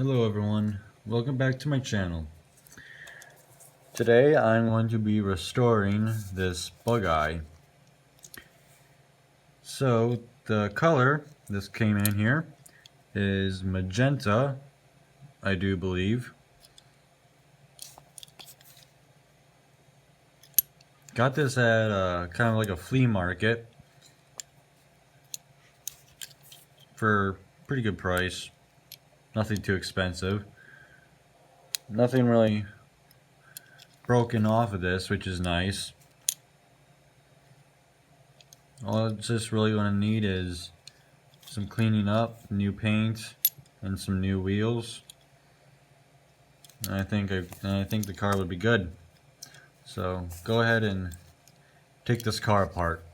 Hello everyone, welcome back to my channel. Today I'm going to be restoring this Bugeye. So the color this came in here is magenta, I do believe. Got this at kind of like a flea market for pretty good price. Nothing too expensive. Nothing really broken off of this, which is nice. All it's just really going to need is some cleaning up, new paint, and some new wheels. And I think the car would be good. So go ahead and take this car apart.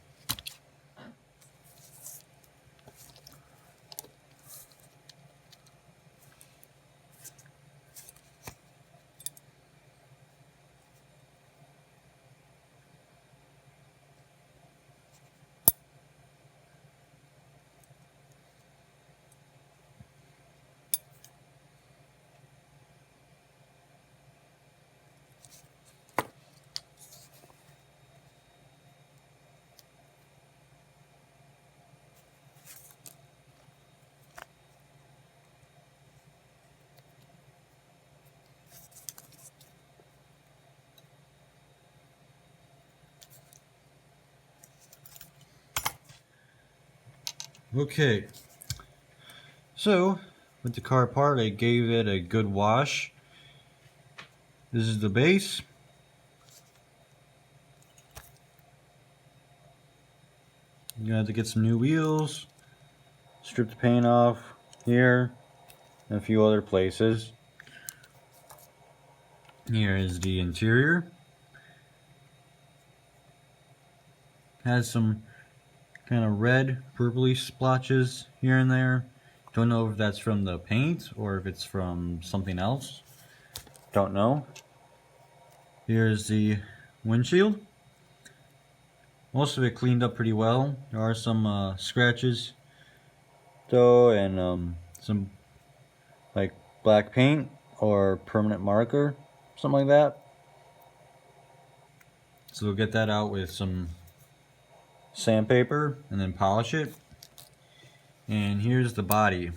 Okay, so with the car apart, I gave it a good wash. This is the base. You're gonna have to get some new wheels, strip the paint off here, and a few other places. Here is the interior. Has some kind of red, purpley splotches here and there. Don't know if that's from the paint or if it's from something else. Don't know. Here's the windshield. Most of it cleaned up pretty well. There are some scratches though, and some like black paint or permanent marker, something like that. So we'll get that out with some sandpaper and then polish it. And here's the body.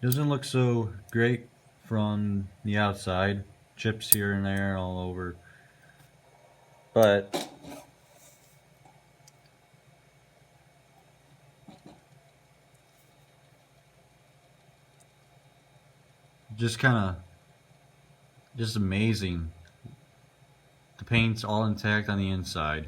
Doesn't look so great from the outside. Chips here and there all over. But just amazing. The paint's all intact on the inside.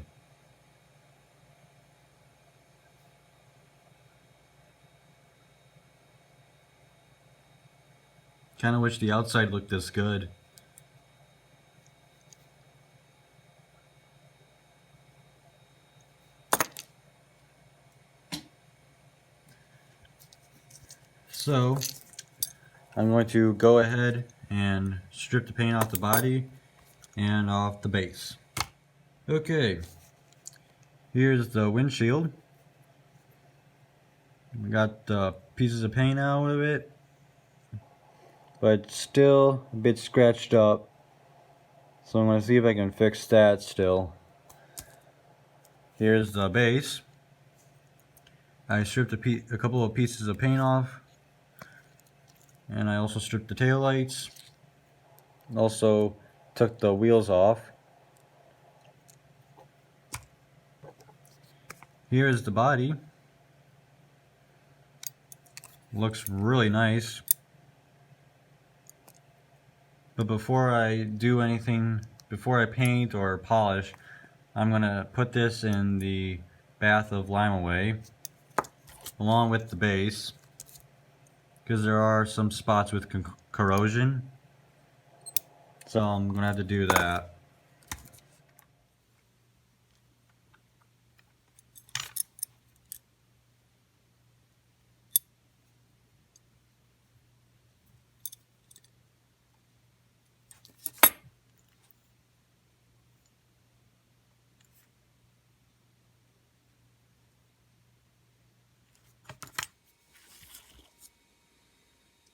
Kinda wish the outside looked this good. So I'm going to go ahead and strip the paint off the body and off the base. Okay, here's the windshield. We got pieces of paint out of it, but still a bit scratched up. So I'm going to see if I can fix that still. Here's the base. I stripped a couple of pieces of paint off, and I also stripped the taillights. Also took the wheels off. Here's the body. Looks really nice. But before I do anything, before I paint or polish, I'm gonna put this in the bath of Lime-A-Way along with the base, because there are some spots with corrosion, so I'm gonna have to do that.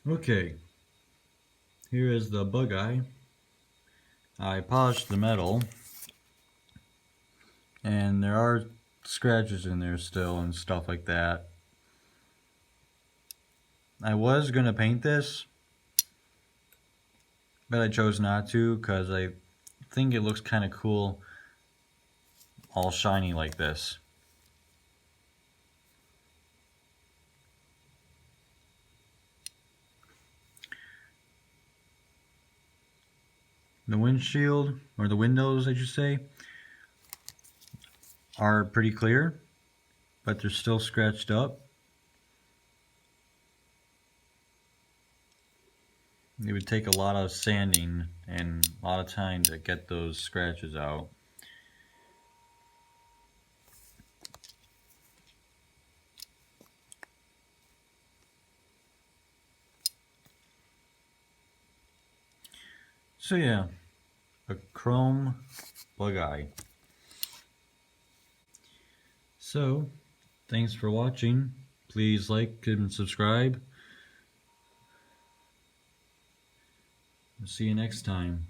Okay, here is the Bugeye. I polished the metal, and there are scratches in there still and stuff like that. I was going to paint this, but I chose not to because I think it looks kind of cool all shiny like this. The windshield, or the windows I should say, are pretty clear, but they're still scratched up. It would take a lot of sanding and a lot of time to get those scratches out. So yeah, a chrome Bugeye. So, thanks for watching. Please like and subscribe. See you next time.